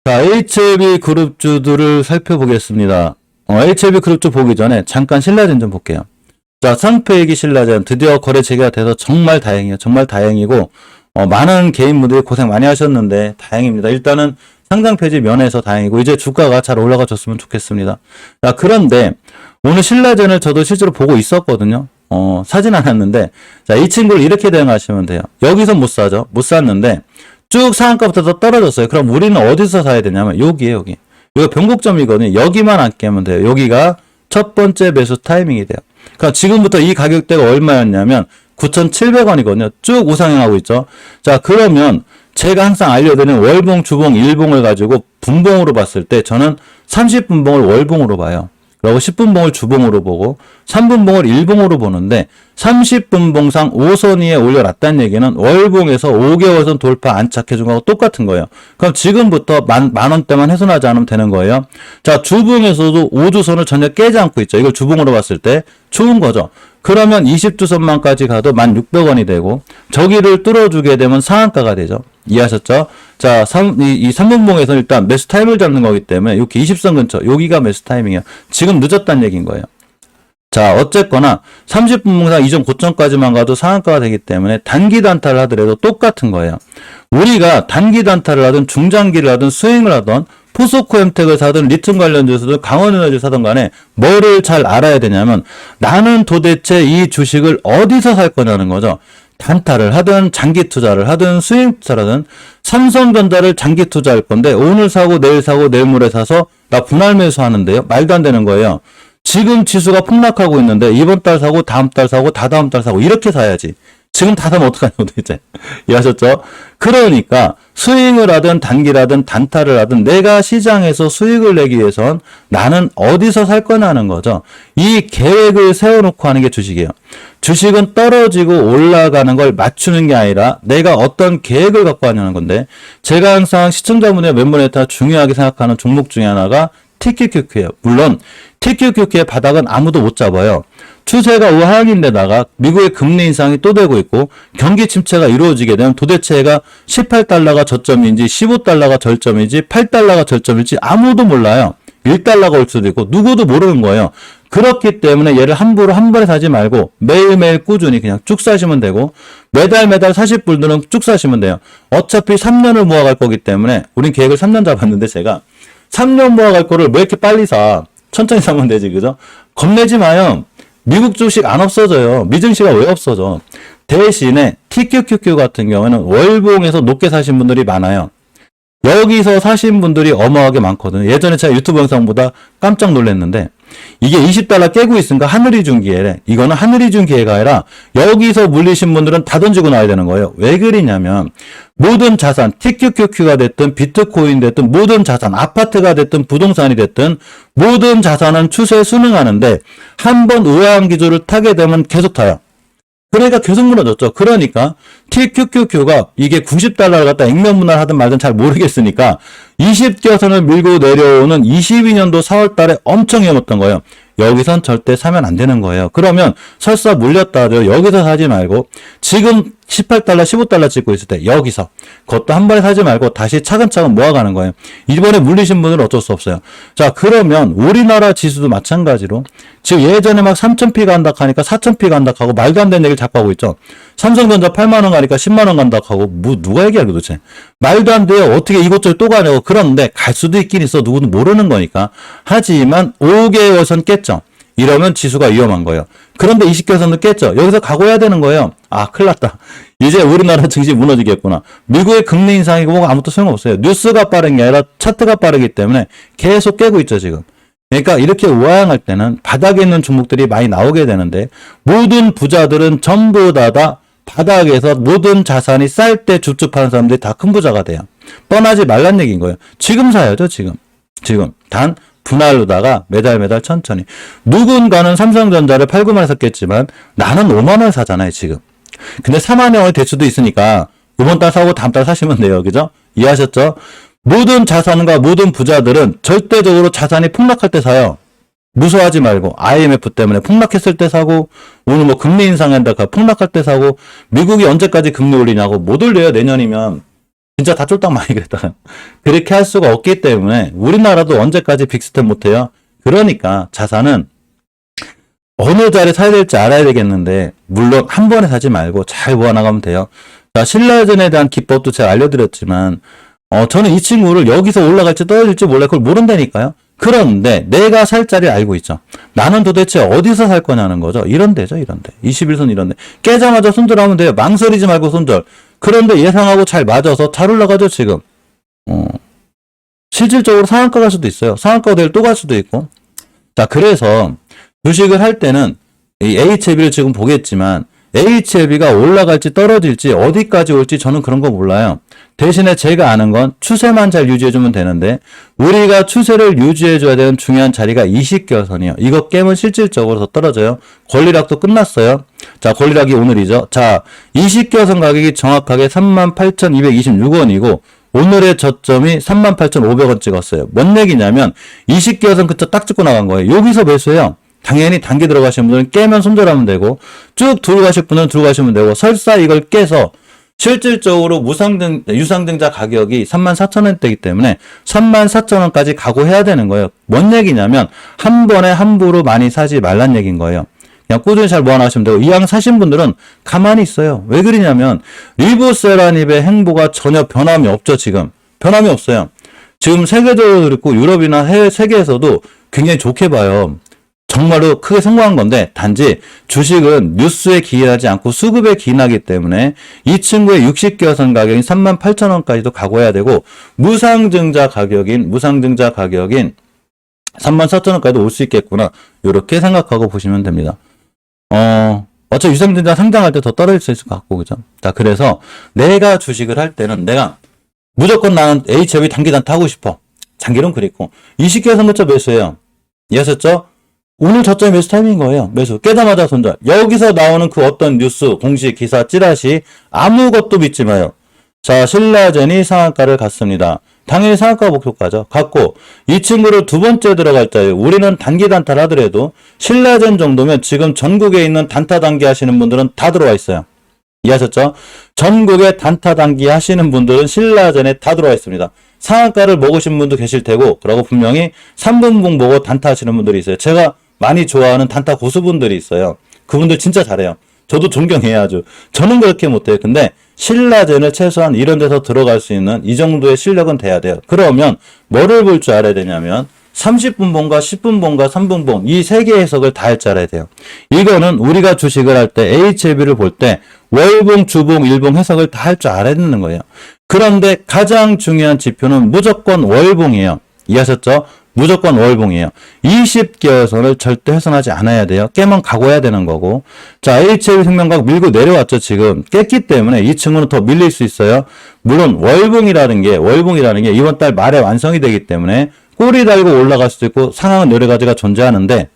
자, HLB 그룹주들을 살펴보겠습니다. HLB 그룹주 보기 전에 잠깐 신라젠 좀 볼게요. 자, 상표이기 신라젠 드디어 거래 재개가 돼서 정말 다행이에요. 정말 다행이고, 많은 개인분들이 고생 많이 하셨는데 다행입니다. 일단은 상장 폐지 면에서 다행이고, 이제 주가가 잘 올라가 줬으면 좋겠습니다. 자, 그런데 오늘 신라젠을 저도 실제로 보고 있었거든요. 사진 않았는데, 자, 이 친구를 이렇게 대응하시면 돼요. 여기서 못 사죠. 못 샀는데, 쭉 상한가부터 더 떨어졌어요. 그럼 우리는 어디서 사야 되냐면 여기에요, 여기. 이거 변곡점이거든요. 여기만 안 깨면 돼요. 여기가 첫 번째 매수 타이밍이 돼요. 그러니까 지금부터 이 가격대가 얼마였냐면 9,700원이거든요. 쭉 우상향하고 있죠. 자, 그러면 제가 항상 알려드리는 월봉, 주봉, 일봉을 가지고 분봉으로 봤을 때 저는 30분봉을 월봉으로 봐요. 그리고 10분봉을 주봉으로 보고 3분봉을 일봉으로 보는데 30분봉상 5선 위에 올려놨다는 얘기는 월봉에서 5개월선 돌파 안착해준 거하고 똑같은 거예요. 그럼 지금부터 만 원대만 훼손하지 않으면 되는 거예요. 자, 주봉에서도 5주선을 전혀 깨지 않고 있죠. 이걸 주봉으로 봤을 때 좋은 거죠. 그러면 20주선만까지 가도 1,600원이 되고 저기를 뚫어주게 되면 상한가가 되죠. 이해하셨죠? 자, 이 3분봉에서 일단 매수 타임을 잡는 거기 때문에 이렇게 20선 근처 여기가 매수 타이밍이에요. 지금 늦었다는 얘기인 거예요. 자, 어쨌거나 30분봉상 이전 고점까지만 가도 상한가가 되기 때문에 단기 단타를 하더라도 똑같은 거예요. 우리가 단기 단타를 하든 중장기를 하든 스윙을 하든 포스코 엠텍을 사든 리튬 관련주에서든 강원에너지를 사든 간에 뭐를 잘 알아야 되냐면 나는 도대체 이 주식을 어디서 살 거냐는 거죠. 단타를 하든 장기 투자를 하든 스윙 투자를 하든 삼성전자를 장기 투자할 건데 오늘 사고 내일 사고 내일 모레 사서 나 분할 매수하는데요. 말도 안 되는 거예요. 지금 지수가 폭락하고 있는데 이번 달 사고 다음 달 사고 다다음 달 사고 이렇게 사야지. 지금 다 사면 어떡하냐고 도대체. 이해하셨죠? 그러니까 스윙을 하든 단기라든 단타를 하든 내가 시장에서 수익을 내기 위해선 나는 어디서 살 거냐는 거죠. 이 계획을 세워놓고 하는 게 주식이에요. 주식은 떨어지고 올라가는 걸 맞추는 게 아니라 내가 어떤 계획을 갖고 하냐는 건데 제가 항상 시청자분의 멤버네타 중요하게 생각하는 종목 중에 하나가 TQQQ예요. 물론 TQQQ의 바닥은 아무도 못 잡아요. 추세가 우하향인데다가 미국의 금리 인상이 또 되고 있고 경기 침체가 이루어지게 되면 도대체가 18달러가 저점인지 15달러가 절점인지 8달러가 절점인지 아무도 몰라요. 1달러가 올 수도 있고 누구도 모르는 거예요. 그렇기 때문에 얘를 함부로 한 번에 사지 말고 매일매일 꾸준히 그냥 쭉 사시면 되고 매달 40불들은 쭉 사시면 돼요. 어차피 3년을 모아갈 거기 때문에 우린 계획을 3년 잡았는데 제가 3년 모아갈 거를 왜 이렇게 빨리 사? 천천히 사면 되지, 그죠? 겁내지 마요. 미국 주식 안 없어져요. 미증시가 왜 없어져? 대신에 TQQQ 같은 경우에는 월봉에서 높게 사신 분들이 많아요. 여기서 사신 분들이 어마어마하게 많거든요. 예전에 제가 유튜브 영상보다 깜짝 놀랐는데 이게 20달러 깨고 있으니까 하늘이 준 기회래. 이거는 하늘이 준 기회가 아니라 여기서 물리신 분들은 다 던지고 나와야 되는 거예요. 왜 그러냐면 모든 자산, TQQQ가 됐든 비트코인 됐든 모든 자산, 아파트가 됐든 부동산이 됐든 모든 자산은 추세에 순응하는데 한번 우아한 기조를 타게 되면 계속 타요. 그러니까 계속 무너졌죠. 그러니까 TQQQ가 이게 90달러를 갖다 액면분할 하든 말든 잘 모르겠으니까 20개선을 밀고 내려오는 22년도 4월 달에 엄청 해먹던 거예요. 여기선 절대 사면 안 되는 거예요. 그러면 설사 물렸다 하죠. 여기서 사지 말고 지금 18달러, 15달러 찍고 있을 때 여기서 그것도 한 번에 사지 말고 다시 차근차근 모아가는 거예요. 이번에 물리신 분은 어쩔 수 없어요. 자, 그러면 우리나라 지수도 마찬가지로 지금 예전에 막 3,000피 간다 하니까 4,000피 간다 하고 말도 안 되는 얘기를 자꾸 하고 있죠. 삼성전자 8만원 가니까 10만원 간다 하고 누가 얘기하는 도대체. 말도 안 돼요. 어떻게 이것저것 또 가냐고. 그런데 갈 수도 있긴 있어. 누구도 모르는 거니까. 하지만 5개월선 깼죠. 이러면 지수가 위험한 거예요. 그런데 20개선도 깼죠. 여기서 각오해야 되는 거예요. 아, 큰일 났다. 이제 우리나라 증시 무너지겠구나. 미국의 금리 인상이고 뭐가 아무것도 소용없어요. 뉴스가 빠른 게 아니라 차트가 빠르기 때문에 계속 깨고 있죠, 지금. 그러니까 이렇게 우아향할 때는 바닥에 있는 종목들이 많이 나오게 되는데 모든 부자들은 전부 다 바닥에서 모든 자산이 쌀 때 줍줍하는 사람들이 다 큰 부자가 돼요. 뻔하지 말란 얘기인 거예요. 지금 사야죠, 지금. 단 분할로다가 매달 천천히. 누군가는 삼성전자를 8,9만원에 샀겠지만 나는 5만원에 사잖아요, 지금. 근데 4만원이 될 수도 있으니까 이번 달 사고 다음 달 사시면 돼요, 그죠? 이해하셨죠? 모든 자산과 모든 부자들은 절대적으로 자산이 폭락할 때 사요. 무서워하지 말고 IMF 때문에 폭락했을 때 사고 오늘 뭐 금리 인상한다 폭락할 때 사고 미국이 언제까지 금리 올리냐고 못 올려요. 내년이면 진짜 다 쫄딱 많이 그랬다가 그렇게 할 수가 없기 때문에 우리나라도 언제까지 빅스텝 못해요. 그러니까 자산은 어느 자리에 사야 될지 알아야 되겠는데 물론 한 번에 사지 말고 잘 모아나가면 돼요. 자, 신라젠에 대한 기법도 제가 알려드렸지만 저는 이 친구를 여기서 올라갈지 떨어질지 몰라요. 그걸 모른다니까요. 그런데 내가 살 자리를 알고 있죠. 나는 도대체 어디서 살 거냐는 거죠. 이런 데죠, 이런 데. 21선 이런 데. 깨자마자 손절하면 돼요. 망설이지 말고 손절. 그런데 예상하고 잘 맞아서 잘 올라가죠, 지금. 실질적으로 상한가 갈 수도 있어요. 상한가 내일 또 갈 수도 있고. 자, 그래서 주식을 할 때는 이 HLB를 지금 보겠지만 HLB가 올라갈지 떨어질지 어디까지 올지 저는 그런 거 몰라요. 대신에 제가 아는 건 추세만 잘 유지해주면 되는데 우리가 추세를 유지해줘야 되는 중요한 자리가 20개선이에요. 이거 깨면 실질적으로 더 떨어져요. 권리락도 끝났어요. 자, 권리락이 오늘이죠. 자, 20개선 가격이 정확하게 38,226원이고 오늘의 저점이 38,500원 찍었어요. 뭔 얘기냐면 20개선 그쵸 딱 찍고 나간 거예요. 여기서 매수해요. 당연히 단기 들어가시는 분들은 깨면 손절하면 되고 쭉 들고 가실 분은 들고 가시면 되고 설사 이걸 깨서 실질적으로 유상증자 가격이 34,000원대이기 때문에 34,000원까지 각오해야 되는 거예요. 뭔 얘기냐면 한 번에 함부로 많이 사지 말란 얘기인 거예요. 그냥 꾸준히 잘 모아나가시면 되고 이왕 사신 분들은 가만히 있어요. 왜 그러냐면 리브세라닙의 행보가 전혀 변함이 없죠. 지금 변함이 없어요. 지금 세계적으로 그렇고 유럽이나 해외 세계에서도 굉장히 좋게 봐요. 정말로 크게 성공한 건데 단지 주식은 뉴스에 기인하지 않고 수급에 기인하기 때문에 이 친구의 60개선 가격인 38,000원까지도 각오해야 되고 무상증자 가격인 34,000원까지도 올 수 있겠구나. 이렇게 생각하고 보시면 됩니다. 어차피 유상증자 상장할 때 더 떨어질 수 있을 것 같고 그죠? 자, 그래서 내가 주식을 할 때는 내가 무조건 나는 HLB 단기 단타 하고 싶어. 장기는 그랬고 20개선 거쳐 매수해요. 이해하셨죠? 오늘 저점이 매수 타이밍인 거예요. 매수. 깨자마자 손절. 여기서 나오는 그 어떤 뉴스, 공시, 기사, 찌라시 아무것도 믿지 마요. 자, 신라젠이 상한가를 갔습니다. 당연히 상한가 목표가죠. 갔고 이 친구를 두 번째 들어갈 자예요. 우리는 단기 단타를 하더라도 신라젠 정도면 지금 전국에 있는 단타 단기 하시는 분들은 다 들어와 있어요. 이해하셨죠? 전국에 단타 단기 하시는 분들은 신라젠에 다 들어와 있습니다. 상한가를 먹으신 분도 계실 테고 그러고 분명히 3분봉 보고 단타 하시는 분들이 있어요. 제가 많이 좋아하는 단타 고수분들이 있어요. 그분들 진짜 잘해요. 저도 존경해요 아주. 저는 그렇게 못해요. 근데 신라젠을 최소한 이런 데서 들어갈 수 있는 이 정도의 실력은 돼야 돼요. 그러면 뭐를 볼 줄 알아야 되냐면 30분봉과 10분봉과 3분봉 이 세 개의 해석을 다 할 줄 알아야 돼요. 이거는 우리가 주식을 할 때 HLB를 볼 때 월봉, 주봉, 일봉 해석을 다 할 줄 알아야 되는 거예요. 그런데 가장 중요한 지표는 무조건 월봉이에요. 이해하셨죠? 무조건 월봉이에요. 20개선을 절대 훼손하지 않아야 돼요. 깨면 각오해야 되는 거고. 자, HLB 생명과학 밀고 내려왔죠, 지금. 깼기 때문에 이 친구는 더 밀릴 수 있어요. 물론 월봉이라는 게 이번 달 말에 완성이 되기 때문에 꼬리 달고 올라갈 수도 있고 상황은 여러 가지가 존재하는데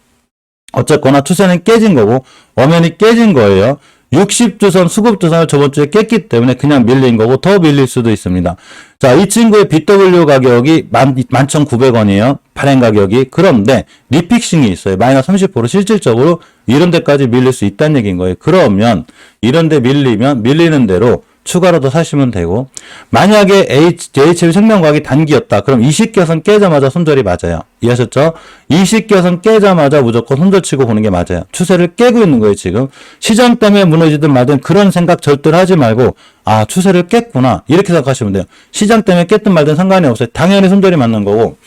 어쨌거나 추세는 깨진 거고 엄연히 깨진 거예요. 60주선 수급주선을 저번 주에 깼기 때문에 그냥 밀린 거고 더 밀릴 수도 있습니다. 자, 이 친구의 BW 가격이 11,900원이에요. 발행 가격이. 그런데 리픽싱이 있어요. 마이너스 30% 실질적으로 이런 데까지 밀릴 수 있다는 얘기인 거예요. 그러면 이런 데 밀리면 밀리는 대로 추가로 더 사시면 되고 만약에 HLB 생명과학이 단기였다. 그럼 20개선 깨자마자 손절이 맞아요. 이해하셨죠? 20개선 깨자마자 무조건 손절치고 보는 게 맞아요. 추세를 깨고 있는 거예요. 지금. 시장 때문에 무너지든 말든 그런 생각 절대로 하지 말고 아 추세를 깼구나. 이렇게 생각하시면 돼요. 시장 때문에 깼든 말든 상관이 없어요. 당연히 손절이 맞는 거고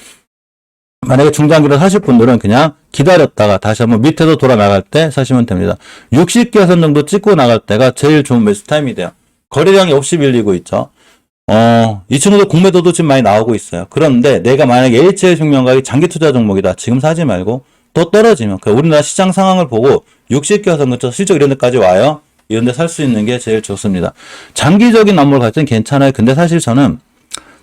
만약에 중장기로 사실 분들은 그냥 기다렸다가 다시 한번 밑에도 돌아 나갈 때 사시면 됩니다. 60개선 정도 찍고 나갈 때가 제일 좋은 매수 타임이 돼요. 거래량이 없이 밀리고 있죠. 이 친구도 공매도도 지금 많이 나오고 있어요. 그런데 내가 만약에 HL생명과학이 장기 투자 종목이다. 지금 사지 말고 또 떨어지면 우리나라 시장 상황을 보고 60개선 근처 실적 이런 데까지 와요. 이런 데 살 수 있는 게 제일 좋습니다. 장기적인 업무를 갈 때는 괜찮아요. 근데 사실 저는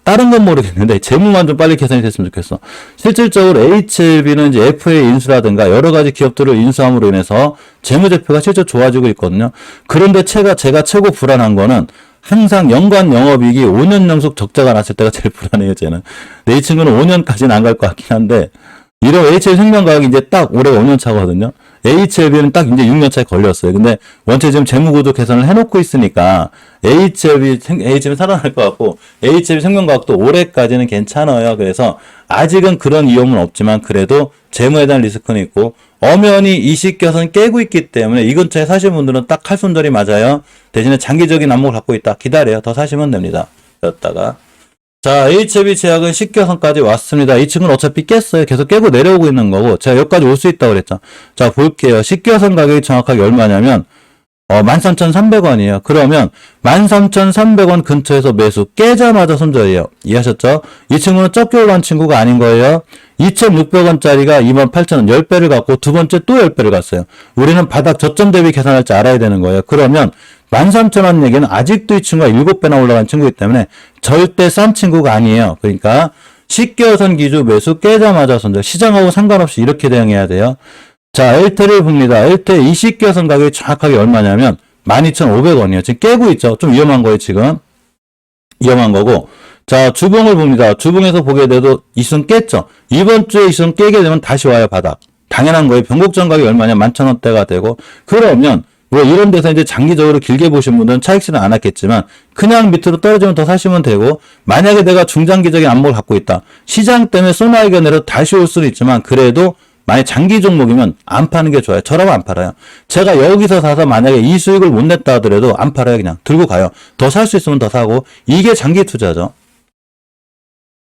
다른 건 모르겠는데 재무만 좀 빨리 개선이 됐으면 좋겠어. 실질적으로 HLB는 이제 FA 인수라든가 여러 가지 기업들을 인수함으로 인해서 재무제표가 실제 좋아지고 있거든요. 그런데 제가 최고 불안한 거는 항상 연간 영업이익이 5년 연속 적자가 났을 때가 제일 불안해요, 쟤는. 근데 이 친구는 5년까지는 안 갈 것 같긴 한데 이런 HL생명과학이 이제 딱 올해 5년 차거든요. HLB는 딱 이제 6년 차에 걸렸어요. 근데 원체 지금 재무구조 개선을 해놓고 있으니까 HLB 살아날 것 같고 HLB 생명과학도 올해까지는 괜찮아요. 그래서 아직은 그런 위험은 없지만 그래도 재무에 대한 리스크는 있고 엄연히 이식겨선 깨고 있기 때문에 이 근처에 사시는 분들은 딱 칼손절이 맞아요. 대신에 장기적인 안목을 갖고 있다. 기다려요. 더 사시면 됩니다. 였다가 자, HLB 제약은 식겨선까지 왔습니다. 이 친구는 어차피 깼어요. 계속 깨고 내려오고 있는 거고 제가 여기까지 올 수 있다고 그랬죠. 자, 볼게요. 식겨선 가격이 정확하게 얼마냐면 13,300원이에요. 그러면 13,300원 근처에서 매수 깨자마자 손절이에요. 이해하셨죠? 이 친구는 적게 올라온 친구가 아닌 거예요. 2,600원짜리가 28,000원 10배를 갖고 두 번째 또 10배를 갔어요. 우리는 바닥 저점 대비 계산할 줄 알아야 되는 거예요. 그러면 13,000원 얘기는 아직도 이 친구가 7배나 올라간 친구이기 때문에 절대 싼 친구가 아니에요. 그러니까 식겨선 기준 매수 깨자마자 손절. 시장하고 상관없이 이렇게 대응해야 돼요. 자, 엘테를 봅니다. 엘테 이식겨선 가격이 정확하게 얼마냐면 12,500원이에요. 지금 깨고 있죠. 좀 위험한 거예요, 지금. 위험한 거고. 자, 주봉을 봅니다. 주봉에서 보게 돼도 이순 깼죠. 이번 주에 이순 깨게 되면 다시 와요, 바닥. 당연한 거예요. 변곡점 가격이 얼마냐? 11,000원대가 되고. 그러면 뭐 이런 데서 이제 장기적으로 길게 보신 분들은 차익실은 안 왔겠지만 그냥 밑으로 떨어지면 더 사시면 되고 만약에 내가 중장기적인 안목을 갖고 있다. 시장 때문에 쏘나이가 내려 다시 올 수는 있지만 그래도 만약 장기 종목이면 안 파는 게 좋아요. 저라면 안 팔아요. 제가 여기서 사서 만약에 이 수익을 못 냈다 하더라도 안 팔아요. 그냥 들고 가요. 더 살 수 있으면 더 사고 이게 장기 투자죠.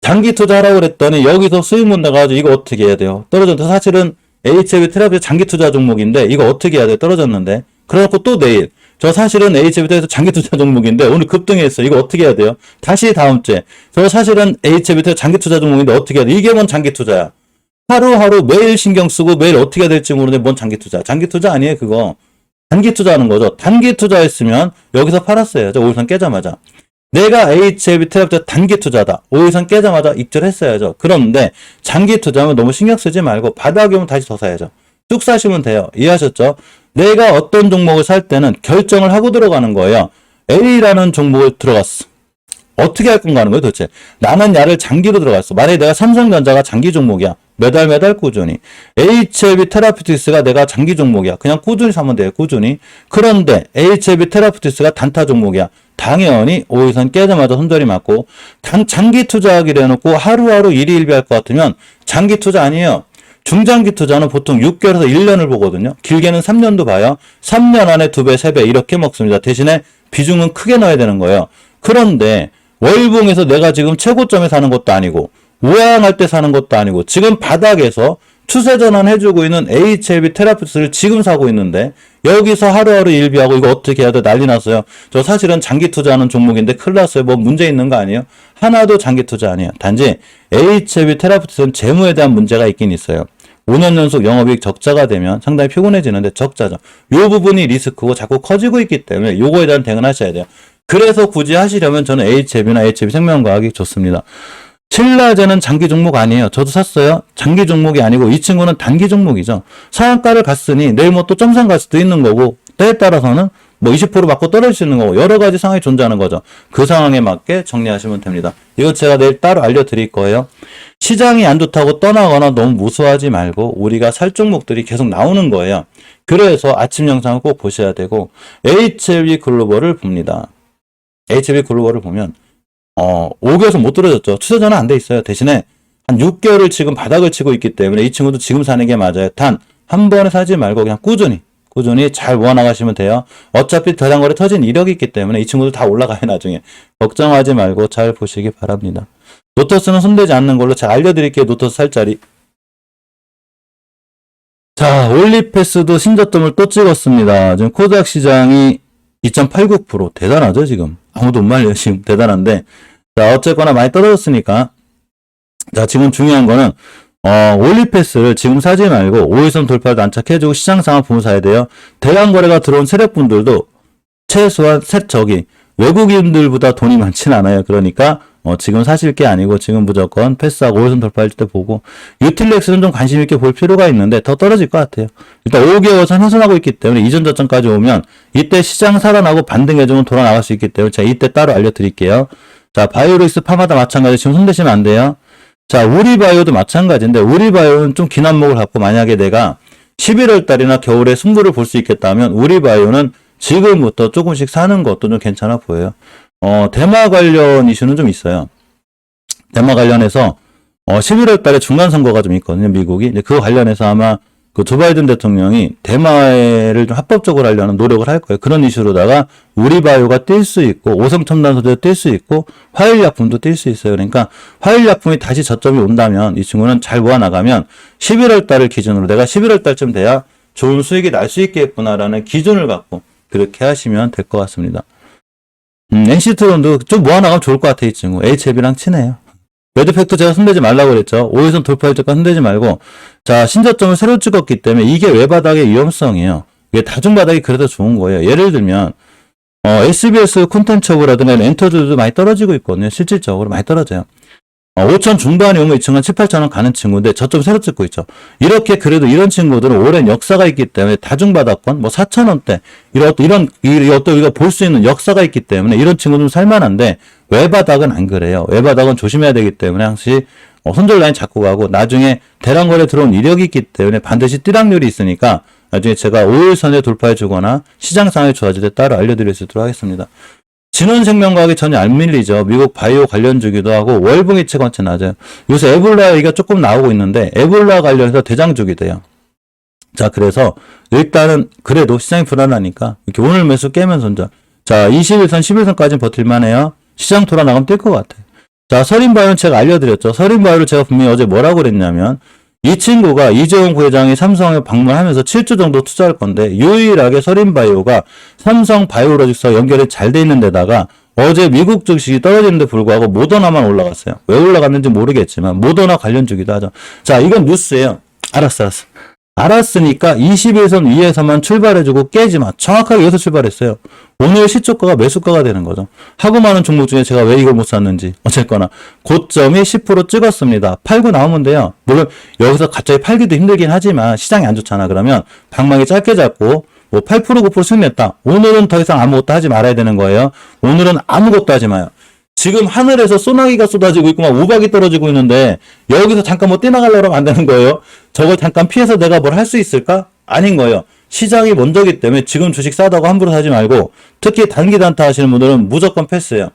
장기 투자하라고 그랬더니 여기서 수익 못 나가지고 이거 어떻게 해야 돼요? 떨어졌는데 사실은 HLB 테라피 장기 투자 종목인데 이거 어떻게 해야 돼요? 떨어졌는데. 그래갖고 또 내일 저 사실은 HLB에서 장기 투자 종목인데 오늘 급등했어. 이거 어떻게 해야 돼요? 다시 다음 주에 저 사실은 HLB에서 장기 투자 종목인데 어떻게 해야 돼? 이게 뭔 장기 투자야? 하루하루 매일 신경 쓰고 매일 어떻게 해야 될지 모르는데 뭔 장기 투자? 장기 투자 아니에요, 그거. 단기 투자하는 거죠. 단기 투자했으면 여기서 팔았어야죠. 5일선 깨자마자. 내가 HLB 테라피자 단기 투자다. 5일선 깨자마자 익절했어야죠. 그런데 장기 투자하면 너무 신경 쓰지 말고 바닥이 오면 다시 더 사야죠. 쭉 사시면 돼요. 이해하셨죠? 내가 어떤 종목을 살 때는 결정을 하고 들어가는 거예요. A라는 종목을 들어갔어. 어떻게 할 건가 하는 거예요, 도대체. 나는 야를 장기로 들어갔어. 만약에 내가 삼성전자가 장기 종목이야. 매달 꾸준히. HLB 테라피틱스가 내가 장기 종목이야. 그냥 꾸준히 사면 돼요, 꾸준히. 그런데 HLB 테라피틱스가 단타 종목이야. 당연히 5일선 깨자마자 손절이 맞고 장기 투자하기로 해놓고 하루하루 일희일비할 것 같으면 장기 투자 아니에요. 중장기 투자는 보통 6개월에서 1년을 보거든요. 길게는 3년도 봐요. 3년 안에 2배, 3배 이렇게 먹습니다. 대신에 비중은 크게 넣어야 되는 거예요. 그런데 월봉에서 내가 지금 최고점에 사는 것도 아니고 우양할 때 사는 것도 아니고 지금 바닥에서 추세 전환해주고 있는 HLB 테라피스를 지금 사고 있는데 여기서 하루하루 일비하고 이거 어떻게 해야 돼? 난리 났어요. 저 사실은 장기 투자하는 종목인데 큰일 났어요. 뭐 문제 있는 거 아니에요? 하나도 장기 투자 아니에요. 단지 HLB 테라피스는 재무에 대한 문제가 있긴 있어요. 5년 연속 영업이익 적자가 되면 상당히 피곤해지는데 적자죠. 이 부분이 리스크고 자꾸 커지고 있기 때문에 요거에 대한 대응하셔야 돼요. 그래서 굳이 하시려면 저는 HLB나 HLB 생명과학이 좋습니다. 신라제는 장기 종목 아니에요. 저도 샀어요. 장기 종목이 아니고 이 친구는 단기 종목이죠. 상한가를 갔으니 내일 뭐 또 점상 갈 수도 있는 거고 때에 따라서는 뭐 20% 맞고 떨어질 수 있는 거고 여러 가지 상황이 존재하는 거죠. 그 상황에 맞게 정리하시면 됩니다. 이거 제가 내일 따로 알려드릴 거예요. 시장이 안 좋다고 떠나거나 너무 무수하지 말고 우리가 살 종목들이 계속 나오는 거예요. 그래서 아침 영상을 꼭 보셔야 되고 HLB 글로벌을 봅니다. HLB 글로벌을 보면 5개월에서 못 떨어졌죠. 추세 전환 안 돼 있어요. 대신에 한 6개월을 지금 바닥을 치고 있기 때문에 이 친구도 지금 사는 게 맞아요. 단 한 번에 사지 말고 그냥 꾸준히 잘 모아나가시면 돼요. 어차피 대장거래 터진 이력이 있기 때문에 이 친구도 다 올라가요. 나중에 걱정하지 말고 잘 보시기 바랍니다. 노터스는 손대지 않는 걸로 제가 알려드릴게요. 노터스 살 자리. 자, 올리패스도 신저점을 또 찍었습니다. 지금 코스닥 시장이 2.89% 대단하죠 지금. 아무도 못 말려요 지금. 대단한데 자 어쨌거나 많이 떨어졌으니까 자 지금 중요한 거는 올리패스를 지금 사지 말고 5일선 돌파를 안착해주고 시장 상황 보면서 사야 돼요. 대량 거래가 들어온 세력분들도 최소한 외국인들보다 돈이 많진 않아요. 그러니까 지금 사실 게 아니고 지금 무조건 패스하고 5일선 돌파할 때 보고 유틸렉스는 좀 관심 있게 볼 필요가 있는데 더 떨어질 것 같아요. 일단 5개월 선 현선하고 있기 때문에 이전 저점까지 오면 이때 시장 살아나고 반등해주면 돌아 나갈 수 있기 때문에 제가 이때 따로 알려드릴게요. 자 바이오릭스 파마다 마찬가지 지금 손대시면 안 돼요. 자 우리바이오도 마찬가지인데 우리바이오는 좀 긴 안목을 갖고 만약에 내가 11월 달이나 겨울에 승부를 볼 수 있겠다 하면 우리바이오는 지금부터 조금씩 사는 것도 좀 괜찮아 보여요. 대마 관련 이슈는 좀 있어요. 대마 관련해서 11월 달에 중간 선거가 좀 있거든요, 미국이. 이제 그 관련해서 아마 그 조 바이든 대통령이 대마를 좀 합법적으로 하려는 노력을 할 거예요. 그런 이슈로다가 우리바이오가 뛸 수 있고 오성첨단 소재도 뛸 수 있고 화일약품도 뛸 수 있어요. 그러니까 화일약품이 다시 저점이 온다면 이 친구는 잘 모아나가면 11월 달을 기준으로 내가 11월 달쯤 돼야 좋은 수익이 날 수 있겠구나라는 기준을 갖고 그렇게 하시면 될 것 같습니다. NC트론도 좀 모아나가면 좋을 것 같아, 이 친구. HLB랑 친해요. 매드팩도 제가 손대지 말라고 그랬죠. 5일선 돌파할 때까지 손대지 말고. 자, 신저점을 새로 찍었기 때문에 이게 외바닥의 위험성이에요. 이게 다중바닥이 그래도 좋은 거예요. 예를 들면, SBS 콘텐츠업이라든가 엔터들도 많이 떨어지고 있거든요. 실질적으로 많이 떨어져요. 5천 중반이 오면 이 친구는 7, 8천원 가는 친구인데 저점 새로 찍고 있죠. 이렇게 그래도 이런 친구들은 오랜 역사가 있기 때문에 다중바닥권, 4천원대, 이런 우리가 볼 수 있는 역사가 있기 때문에 이런 친구들은 살만한데 외바닥은 안 그래요. 외바닥은 조심해야 되기 때문에 항시 손절 라인 잡고 가고 나중에 대량거래 들어온 이력이 있기 때문에 반드시 띠락률이 있으니까 나중에 제가 5일선에 돌파해 주거나 시장 상황이 좋아질 때 따로 알려드릴 수 있도록 하겠습니다. 진원생명과학이 전혀 안 밀리죠. 미국 바이오 관련주기도 하고 월봉이체 관체 낮아요. 요새 에볼라 얘기가 조금 나오고 있는데 에볼라 관련해서 대장주기 돼요. 자, 그래서 일단은 그래도 시장이 불안하니까 이렇게 오늘 매수 깨면 손절. 자, 21선, 11선까지는 버틸만해요. 시장 돌아나가면 뛸 것 같아요. 자, 서린바이오는 제가 알려드렸죠. 서린바이오를 제가 분명히 어제 뭐라고 그랬냐면 이 친구가 이재용 부회장이 삼성에 방문하면서 7조 정도 투자할 건데 유일하게 서린바이오가 삼성 바이오로직스와 연결이 잘 돼 있는 데다가 어제 미국 증시가 떨어지는데 불구하고 모더나만 올라갔어요. 왜 올라갔는지 모르겠지만 모더나 관련 주기도 하죠. 자, 이건 뉴스예요. 알았으니까 21선 위에서만 출발해주고 깨지마. 정확하게 여기서 출발했어요. 오늘 시초가가 매수가가 되는 거죠. 하고 많은 종목 중에 제가 왜 이걸 못 샀는지 어쨌거나 고점이 10% 찍었습니다. 팔고 나오면 돼요. 물론 여기서 갑자기 팔기도 힘들긴 하지만 시장이 안 좋잖아. 그러면 방망이 짧게 잡고 8% 9% 수익 냈다. 오늘은 더 이상 아무것도 하지 말아야 되는 거예요. 오늘은 아무것도 하지 마요. 지금 하늘에서 소나기가 쏟아지고 있고 막 우박이 떨어지고 있는데 여기서 잠깐 뛰어나가려고 하면 안 되는 거예요. 저걸 잠깐 피해서 내가 뭘 할 수 있을까? 아닌 거예요. 시장이 먼저기 때문에 지금 주식 싸다고 함부로 사지 말고 특히 단기 단타 하시는 분들은 무조건 패스해요.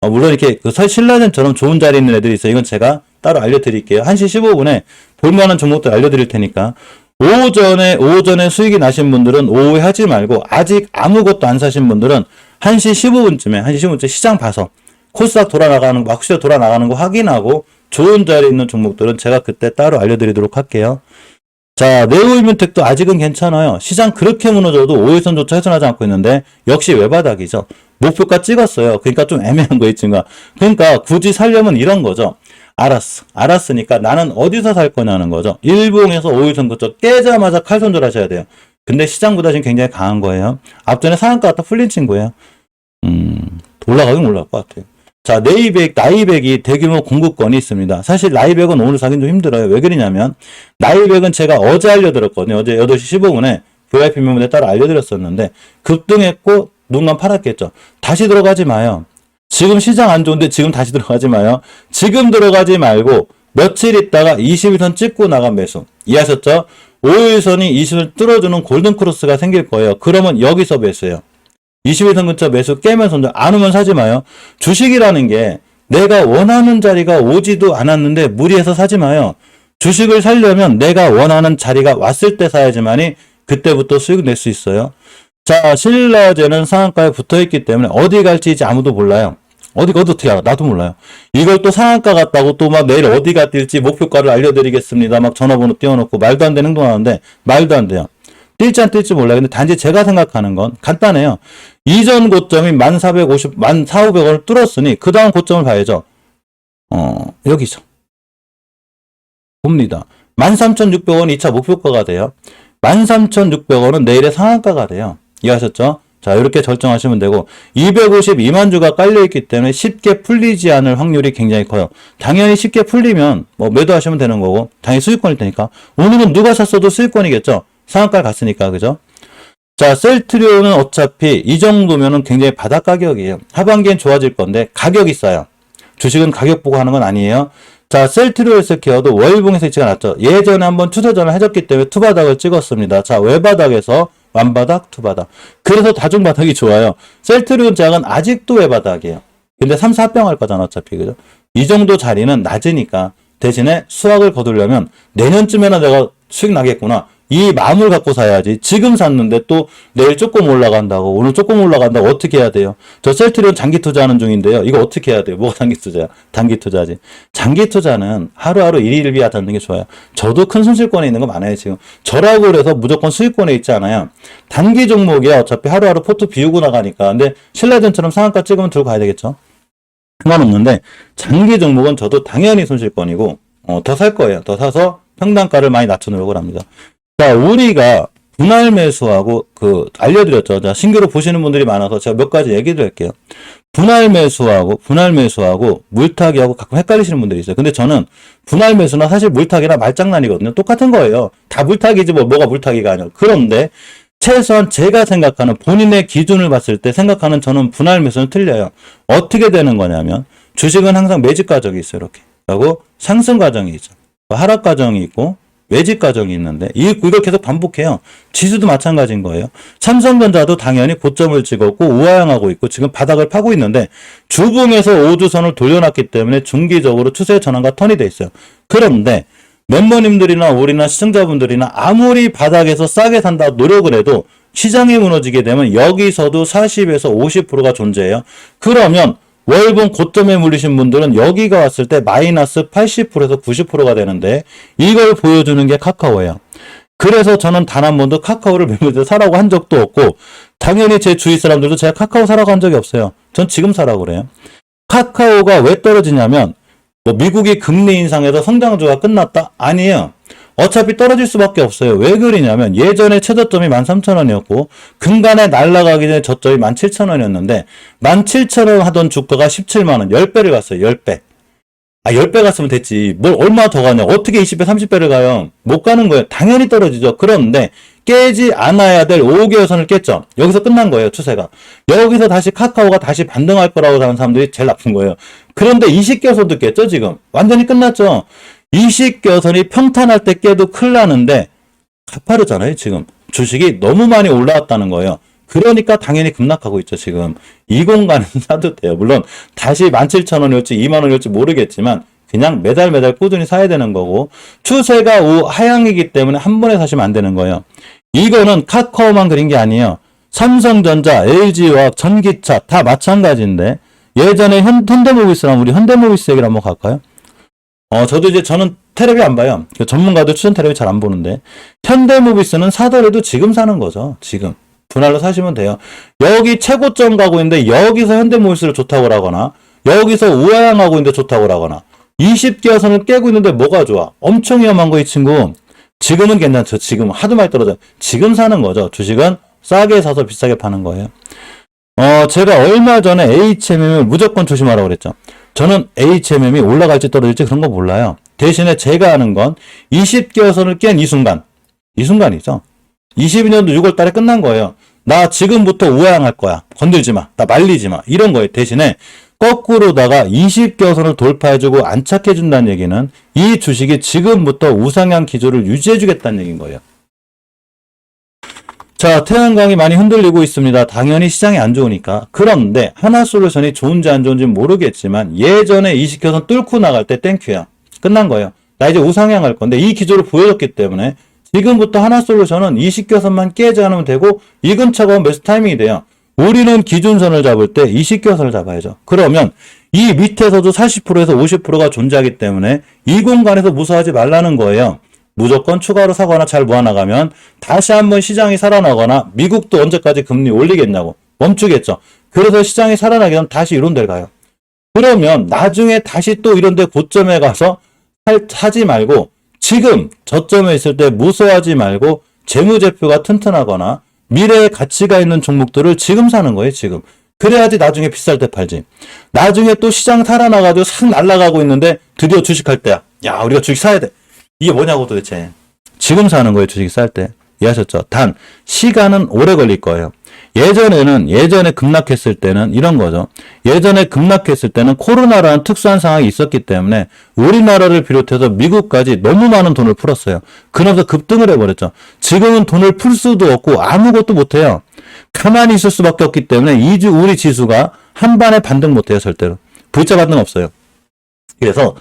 물론 이렇게 신라젠처럼 좋은 자리에 있는 애들이 있어요. 이건 제가 따로 알려드릴게요. 1시 15분에 볼만한 종목들 알려드릴 테니까 오전에 수익이 나신 분들은 오후에 하지 말고 아직 아무것도 안 사신 분들은 1시 15분쯤에 시장 봐서 코스닥 돌아나가는 거, 확실히 돌아나가는 거 확인하고 좋은 자리에 있는 종목들은 제가 그때 따로 알려드리도록 할게요. 자, 네오이뮤텍도 아직은 괜찮아요. 시장 그렇게 무너져도 5일선조차 훼손하지 않고 있는데 역시 외바닥이죠. 목표가 찍었어요. 그러니까 좀 애매한 거 있지만. 그러니까 굳이 살려면 이런 거죠. 알았으니까 나는 어디서 살 거냐는 거죠. 일봉에서 5일선 그쪽 깨자마자 칼손절 하셔야 돼요. 근데 시장보다 지금 굉장히 강한 거예요. 앞전에 상한가 갖다 풀린 친구예요. 올라가긴 올라갈 것 같아요. 자, 나이백이 대규모 공급권이 있습니다. 사실 나이백은 오늘 사긴 좀 힘들어요. 왜 그러냐면 나이백은 제가 어제 알려드렸거든요. 어제 8시 15분에 VIP 명문에 따라 알려드렸었는데 급등했고 눈만 팔았겠죠. 다시 들어가지 마요. 지금 시장 안 좋은데 지금 다시 들어가지 마요. 지금 들어가지 말고 며칠 있다가 21선 찍고 나간 매수. 이해하셨죠? 5일선이 20을 뚫어주는 골든크로스가 생길 거예요. 그러면 여기서 매수해요. 21선 근처 매수 깨면 손절. 안 오면 사지 마요. 주식이라는 게 내가 원하는 자리가 오지도 않았는데 무리해서 사지 마요. 주식을 사려면 내가 원하는 자리가 왔을 때 사야지만이 그때부터 수익 낼 수 있어요. 자, 신라제는 상한가에 붙어있기 때문에 어디 갈지 이제 아무도 몰라요. 어디가 어떻게 알아? 나도 몰라요. 이걸 또 상한가 같다고 또 막 내일 어디가 뛸지 목표가를 알려드리겠습니다. 막 전화번호 띄워놓고 말도 안 되는 행동하는데 말도 안 돼요. 뛸지 안 뛸지 몰라요. 근데 단지 제가 생각하는 건 간단해요. 이전 고점이 14,500원을 뚫었으니 그 다음 고점을 봐야죠. 여기죠. 봅니다. 13,600원이 2차 목표가가 돼요. 13,600원은 내일의 상한가가 돼요. 이해하셨죠? 자, 이렇게 결정하시면 되고 252만 주가 깔려있기 때문에 쉽게 풀리지 않을 확률이 굉장히 커요. 당연히 쉽게 풀리면 매도하시면 되는 거고 당연히 수익권일 테니까 오늘은 누가 샀어도 수익권이겠죠. 상한가를 갔으니까 그죠? 자, 셀트리온은 어차피 이 정도면은 굉장히 바닥 가격이에요. 하반기엔 좋아질 건데 가격이 싸요. 주식은 가격 보고 하는 건 아니에요. 자, 셀트리온 헬스케어도 월봉에서 위치가 났죠. 예전에 한번 추세전을 해줬기 때문에 투바닥을 찍었습니다. 자, 외바닥에서 완바닥, 투바닥. 그래서 다중바닥이 좋아요. 셀트리온 제약은 아직도 외바닥이에요. 근데 3, 4병 할 거잖아, 어차피. 그죠? 이 정도 자리는 낮으니까 대신에 수확을 거두려면 내년쯤에는 내가 수익 나겠구나. 이 마음을 갖고 사야지. 지금 샀는데 또 내일 조금 올라간다고, 오늘 조금 올라간다고 어떻게 해야 돼요? 저 셀트리온 장기 투자하는 중인데요. 이거 어떻게 해야 돼요? 뭐가 장기 투자야? 단기 투자지. 장기 투자는 하루하루 일일비야 닿는 게 좋아요. 저도 큰 손실권에 있는 거 많아요, 지금. 저라고 그래서 무조건 수익권에 있지 않아요. 단기 종목이야. 어차피 하루하루 포트 비우고 나가니까. 근데 신라젠처럼 상한가 찍으면 들고 가야 되겠죠? 상관없는데, 장기 종목은 저도 당연히 손실권이고, 더 살 거예요. 더 사서 평단가를 많이 낮춰놓으려고 합니다. 자, 우리가 분할 매수하고 알려드렸죠. 자, 신규로 보시는 분들이 많아서 제가 몇 가지 얘기 드릴게요. 분할 매수하고 물타기하고 가끔 헷갈리시는 분들이 있어요. 근데 저는 분할 매수나 사실 물타기나 말장난이거든요. 똑같은 거예요. 다 물타기지 뭐가 물타기가 아니야. 그런데 최소한 제가 생각하는 본인의 기준을 봤을 때 생각하는 저는 분할 매수는 틀려요. 어떻게 되는 거냐면 주식은 항상 매집 과정이 있어요. 이렇게. 그리고 상승 과정이 있죠. 하락 과정이 있고 매집 과정이 있는데 이걸 계속 반복해요. 지수도 마찬가지인 거예요. 삼성전자도 당연히 고점을 찍었고 우하향하고 있고 지금 바닥을 파고 있는데 주봉에서 5주선을 돌려놨기 때문에 중기적으로 추세 전환과 턴이 돼 있어요. 그런데 멤버님들이나 우리나 시청자분들이나 아무리 바닥에서 싸게 산다 노력을 해도 시장이 무너지게 되면 여기서도 40에서 50%가 존재해요. 그러면 월봉 고점에 물리신 분들은 여기가 왔을 때 마이너스 80%에서 90%가 되는데 이걸 보여주는 게 카카오예요. 그래서 저는 단 한 번도 카카오를 매매해서 사라고 한 적도 없고 당연히 제 주위 사람들도 제가 카카오 사라고 한 적이 없어요. 전 지금 사라고 그래요. 카카오가 왜 떨어지냐면 뭐 미국이 금리 인상해서 성장주가 끝났다? 아니에요. 어차피 떨어질 수밖에 없어요. 왜 그러냐면 예전에 최저점이 13,000원이었고 근간에 날아가기 전에 저점이 17,000원이었는데 17,000원 하던 주가가 17만원 10배를 갔어요. 10배. 10배 갔으면 됐지. 뭘 얼마 더 가냐. 어떻게 20배 30배를 가요. 못 가는 거예요. 당연히 떨어지죠. 그런데 깨지 않아야 될 5개월 선을 깼죠. 여기서 끝난 거예요. 추세가. 여기서 다시 카카오가 다시 반등할 거라고 하는 사람들이 제일 나쁜 거예요. 그런데 20개월 선도 깼죠. 지금. 완전히 끝났죠. 20개선이 평탄할 때 깨도 큰일 나는데 가파르잖아요. 지금 주식이 너무 많이 올라왔다는 거예요. 그러니까 당연히 급락하고 있죠. 지금 이 공간은 사도 돼요. 물론 다시 17,000원이었지 2만원이었지 모르겠지만 그냥 매달 꾸준히 사야 되는 거고 추세가 하향이기 때문에 한 번에 사시면 안 되는 거예요. 이거는 카카오만 그린 게 아니에요. 삼성전자, LG화학, 전기차 다 마찬가지인데 예전에 현대모비스랑 우리 현대모비스 얘기를 한번 갈까요? 저는 테레비 안 봐요. 전문가도 추천 테레비 잘 안 보는데 현대모비스는 사더라도 지금 사는 거죠. 지금 분할로 사시면 돼요. 여기 최고점 가고 있는데 여기서 현대모비스를 좋다고 하거나 여기서 우하향하고 있는데 좋다고 하거나 20개월 선을 깨고 있는데 뭐가 좋아? 엄청 위험한 거 이 친구. 지금은 괜찮죠. 지금 하도 많이 떨어져요. 지금 사는 거죠. 주식은 싸게 사서 비싸게 파는 거예요. 제가 얼마 전에 HMM을 무조건 조심하라고 그랬죠. 저는 HMM이 올라갈지 떨어질지 그런 거 몰라요. 대신에 제가 아는 건 20개월 선을 깬 이 순간이죠. 22년도 6월 달에 끝난 거예요. 나 지금부터 우하향할 거야. 건들지 마. 나 말리지 마. 이런 거예요. 대신에 거꾸로다가 20개월 선을 돌파해주고 안착해준다는 얘기는 이 주식이 지금부터 우상향 기조를 유지해주겠다는 얘기인 거예요. 자, 태양광이 많이 흔들리고 있습니다. 당연히 시장이 안 좋으니까. 그런데 하나솔루션이 좋은지 안 좋은지 모르겠지만 예전에 20개선 뚫고 나갈 때 땡큐야. 끝난 거예요. 나 이제 우상향 할 건데 이 기조를 보여줬기 때문에 지금부터 하나솔루션은 20개선만 깨지 않으면 되고 이 근처가 매수 타이밍이 돼요. 우리는 기준선을 잡을 때 20개선을 잡아야죠. 그러면 이 밑에서도 40%에서 50%가 존재하기 때문에 이 공간에서 무서워하지 말라는 거예요. 무조건 추가로 사거나 잘 모아나가면 다시 한번 시장이 살아나거나 미국도 언제까지 금리 올리겠냐고 멈추겠죠. 그래서 시장이 살아나게 되면 다시 이런 데를 가요. 그러면 나중에 다시 또 이런 데 고점에 가서 사지 말고 지금 저점에 있을 때 무서워하지 말고 재무제표가 튼튼하거나 미래에 가치가 있는 종목들을 지금 사는 거예요. 지금. 그래야지 나중에 비쌀 때 팔지. 나중에 또 시장 살아나가지고 싹 날아가고 있는데 드디어 주식할 때야. 야, 우리가 주식 사야 돼. 이게 뭐냐고 도대체. 지금 사는 거예요. 주식 살 때. 이해하셨죠? 단 시간은 오래 걸릴 거예요. 예전에 급락했을 때는 이런 거죠. 예전에 급락했을 때는 코로나라는 특수한 상황이 있었기 때문에 우리나라를 비롯해서 미국까지 너무 많은 돈을 풀었어요. 그러면서 급등을 해버렸죠. 지금은 돈을 풀 수도 없고 아무것도 못해요. 가만히 있을 수밖에 없기 때문에 우리 지수가 한 반에 반등 못해요. 절대로. V자 반등 없어요. 그래서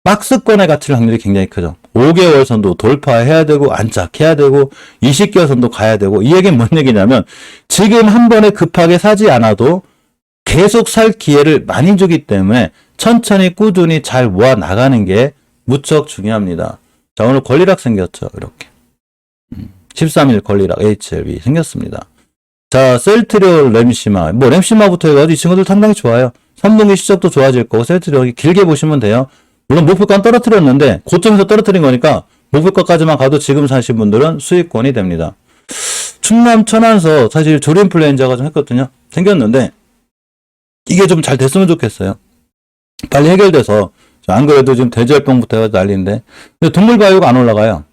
박스권의 가치를 확률이 굉장히 크죠. 5개월 선도 돌파해야 되고 안착해야 되고 20개월 선도 가야 되고, 이 얘기는 뭔 얘기냐면 지금 한 번에 급하게 사지 않아도 계속 살 기회를 많이 주기 때문에 천천히 꾸준히 잘 모아 나가는 게 무척 중요합니다. 자, 오늘 권리락 생겼죠. 이렇게 13일 권리락 HLB 생겼습니다. 자, 셀트리올 램시마, 램시마부터 해가지고 이 친구들 상당히 좋아요. 3분기 실적도 좋아질 거고 세트력이 길게 보시면 돼요. 물론 목표가는 떨어뜨렸는데 고점에서 떨어뜨린 거니까 목표가까지만 가도 지금 사신 분들은 수익권이 됩니다. 충남 천안서 사실 조류인플루엔자가 좀 했거든요. 생겼는데 이게 좀 잘 됐으면 좋겠어요. 빨리 해결돼서. 안 그래도 지금 돼지열병부터 해가지고 난리인데, 근데 동물바이오가 안 올라가요.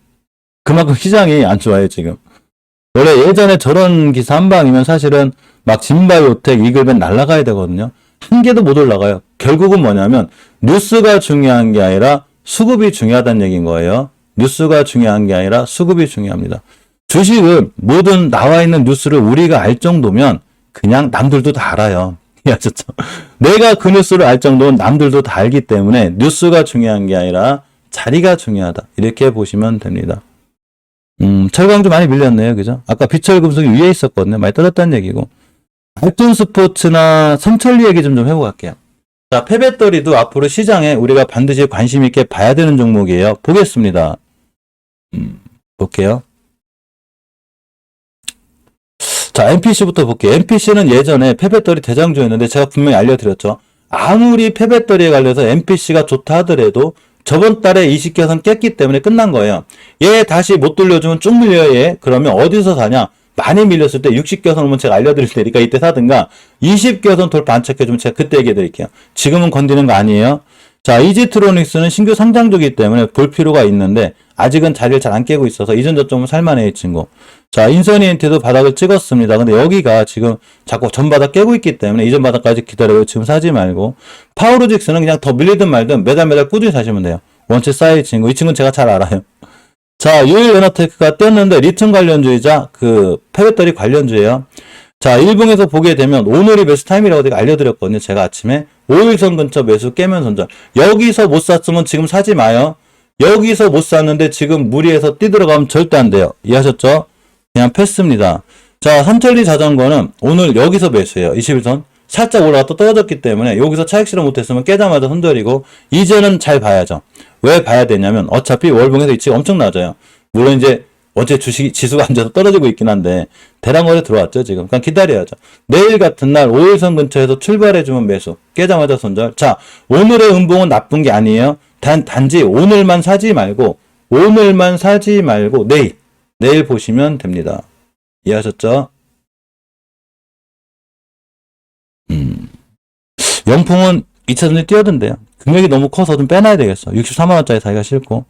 그만큼 시장이 안 좋아요 지금. 원래 예전에 저런 기사 한 방이면 사실은 막 진바이오텍, 이글벤 날아가야 되거든요. 한 개도 못 올라가요. 결국은 뭐냐면 뉴스가 중요한 게 아니라 수급이 중요하다는 얘기인 거예요. 뉴스가 중요한 게 아니라 수급이 중요합니다. 주식은 모든 나와 있는 뉴스를 우리가 알 정도면 그냥 남들도 다 알아요. 이해하셨죠? 내가 그 뉴스를 알 정도는 남들도 다 알기 때문에 뉴스가 중요한 게 아니라 자리가 중요하다. 이렇게 보시면 됩니다. 철강주 많이 밀렸네요. 그죠? 아까 비철금속이 위에 있었거든요. 많이 떨어졌다는 얘기고. 알톤스포츠나 성철리 얘기 좀 해보고 갈게요. 자, 폐배터리도 앞으로 시장에 우리가 반드시 관심 있게 봐야 되는 종목이에요. 보겠습니다. 볼게요. 자, MPC부터 볼게요. MPC는 예전에 폐배터리 대장주였는데 제가 분명히 알려드렸죠. 아무리 폐배터리에 관련해서 MPC가 좋다 하더라도 저번 달에 20개선 깼기 때문에 끝난 거예요. 얘 다시 못 돌려주면 쭉 밀려요. 얘. 그러면 어디서 사냐? 많이 밀렸을 때 60개선 오면 제가 알려드릴 테니까 이때 사든가, 20개선 돌파 안 체크해주면 제가 그때 얘기해 드릴게요. 지금은 건드리는 거 아니에요. 자, 이지트로닉스는 신규 상장주기 때문에 볼 필요가 있는데 아직은 자리를 잘 안 깨고 있어서 이전 저점은 살만해 이 친구. 자, 인선이엔티도 바닥을 찍었습니다. 근데 여기가 지금 자꾸 전바닥 깨고 있기 때문에 이전 바닥까지 기다려요. 지금 사지 말고. 파워로직스는 그냥 더 밀리든 말든 매달 꾸준히 사시면 돼요. 원체 쌓일 친구. 이 친구는 제가 잘 알아요. 자, 유일에너테크가 떴는데 리튬 관련주이자 그 폐배터리 관련주예요. 자, 일봉에서 보게 되면 오늘이 매수 타임이라고 제가 알려드렸거든요. 제가 아침에 5일선 근처 매수 깨면 손절. 여기서 못 샀으면 지금 사지 마요. 여기서 못 샀는데 지금 무리해서 뛰들어가면 절대 안 돼요. 이해하셨죠? 그냥 패스입니다. 자, 삼천리 자전거는 오늘 여기서 매수해요. 21선. 살짝 올라갔다 떨어졌기 때문에 여기서 차익 실현 못했으면 깨자마자 손절이고, 이제는 잘 봐야죠. 왜 봐야 되냐면 어차피 월봉에서 위치가 엄청 낮아요. 물론 이제 어제 주식 지수가 앉아서 떨어지고 있긴 한데 대량거래 들어왔죠 지금. 그냥 기다려야죠. 내일 같은 날 5일선 근처에서 출발해주면 매수, 깨자마자 손절. 자, 오늘의 음봉은 나쁜 게 아니에요. 단지 오늘만 사지 말고 내일 보시면 됩니다. 이해하셨죠? 영풍은 2차전에 뛰어든대요. 금액이 너무 커서 좀 빼놔야 되겠어. 64만원짜리 사기가 싫고.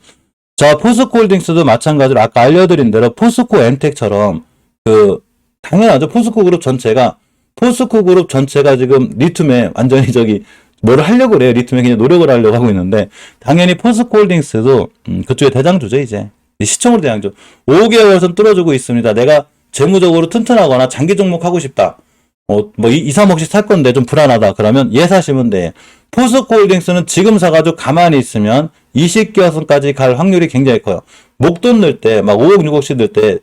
자, 포스코홀딩스도 마찬가지로 아까 알려드린 대로 포스코 엔텍처럼 당연하죠. 포스코 그룹 전체가 지금 리튬에 완전히 뭐를 하려고 그래요. 리튬에 그냥 노력을 하려고 하고 있는데, 당연히 포스코홀딩스도 그쪽에 대장주죠. 이제 시총으로 대장주. 5개월 선 뚫어주고 있습니다. 내가 재무적으로 튼튼하거나 장기 종목 하고 싶다. 2, 3억씩 살 건데 좀 불안하다. 그러면 얘 사시면 돼. 포스코홀딩스는 지금 사가지고 가만히 있으면 20개선까지 갈 확률이 굉장히 커요. 목돈 넣을 때, 막 5억, 6억씩 넣을 때,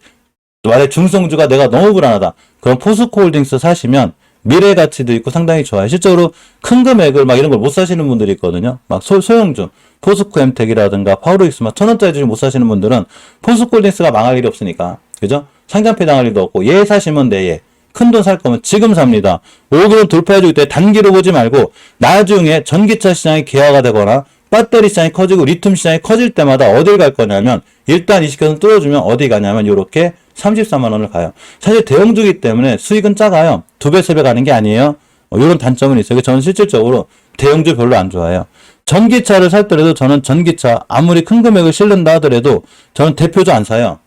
만약에 중성주가 내가 너무 불안하다. 그럼 포스코홀딩스 사시면 미래 가치도 있고 상당히 좋아요. 실제로 큰 금액을 막 이런 걸 못 사시는 분들이 있거든요. 막 소형주, 포스코 엠텍이라든가 파워로익스 막 1,000원짜리 주식 못 사시는 분들은 포스코홀딩스가 망할 일이 없으니까. 그죠? 상장폐 당할 일도 없고, 얘 사시면 돼, 얘. 큰돈 살 거면 지금 삽니다. 5개월 돌파해줄 때 단기로 보지 말고 나중에 전기차 시장이 개화가 되거나 배터리 시장이 커지고 리튬 시장이 커질 때마다 어딜 갈 거냐면, 일단 20개선 뚫어주면 어디 가냐면 요렇게 34만원을 가요. 사실 대형주기 때문에 수익은 작아요. 2배, 3배 가는 게 아니에요. 요런 단점은 있어요. 저는 실질적으로 대형주 별로 안 좋아해요. 전기차를 살 때라도 저는 전기차 아무리 큰 금액을 실른다 하더라도 저는 대표주 안 사요.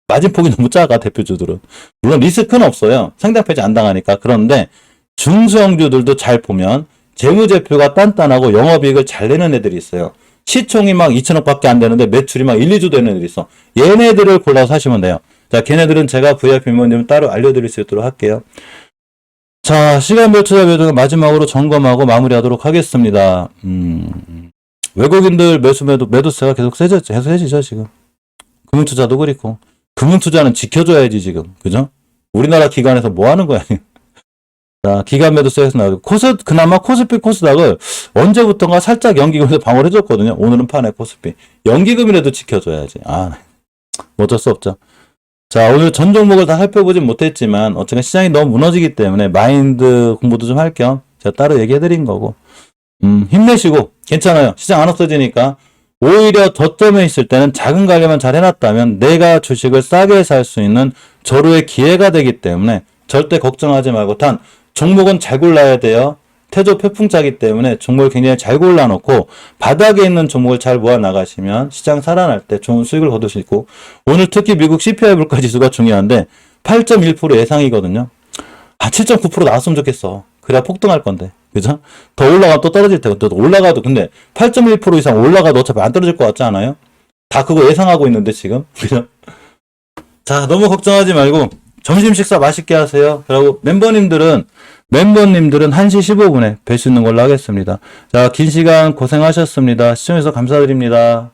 마진폭이 너무 작아, 대표주들은. 물론 리스크는 없어요. 상장폐지 안 당하니까. 그런데 중소형주들도 잘 보면 재무제표가 단단하고 영업이익을 잘 내는 애들이 있어요. 시총이 막 2천억밖에 안 되는데 매출이 막 1, 2조 되는 애들이 있어. 얘네들을 골라서 사시면 돼요. 자, 걔네들은 제가 VIP 멤버님 따로 알려드릴 수 있도록 할게요. 자, 시간별 투자 배정을 마지막으로 점검하고 마무리하도록 하겠습니다. 외국인들 매도세가 계속 세지죠, 지금. 금융투자도 그렇고. 금융투자는 지켜줘야지, 지금. 그죠? 우리나라 기관에서 뭐 하는 거야? 자, 기관 매도세에서 나오고, 그나마 코스피 코스닥을 언제부턴가 살짝 연기금에서 방어를 해줬거든요. 오늘은 파네, 코스피. 연기금이라도 지켜줘야지. 어쩔 수 없죠. 자, 오늘 전 종목을 다 살펴보진 못했지만, 어쨌든 시장이 너무 무너지기 때문에 마인드 공부도 좀 할 겸 제가 따로 얘기해드린 거고, 힘내시고, 괜찮아요. 시장 안 없어지니까. 오히려 저점에 있을 때는 작은 관리만 잘 해놨다면 내가 주식을 싸게 살 수 있는 절호의 기회가 되기 때문에 절대 걱정하지 말고 단 종목은 잘 골라야 돼요. 태조 표풍자기 때문에 종목을 굉장히 잘 골라놓고 바닥에 있는 종목을 잘 모아 나가시면 시장 살아날 때 좋은 수익을 거둘 수 있고 오늘 특히 미국 CPI 물가 지수가 중요한데 8.1% 예상이거든요. 7.9% 나왔으면 좋겠어. 그래야 폭등할 건데. 그죠? 더 올라가면 또 떨어질 테고, 또 올라가도, 근데 8.1% 이상 올라가도 어차피 안 떨어질 것 같지 않아요? 다 그거 예상하고 있는데, 지금. 그죠? 자, 너무 걱정하지 말고, 점심 식사 맛있게 하세요. 그리고 멤버님들은 1시 15분에 뵐 수 있는 걸로 하겠습니다. 자, 긴 시간 고생하셨습니다. 시청해주셔서 감사드립니다.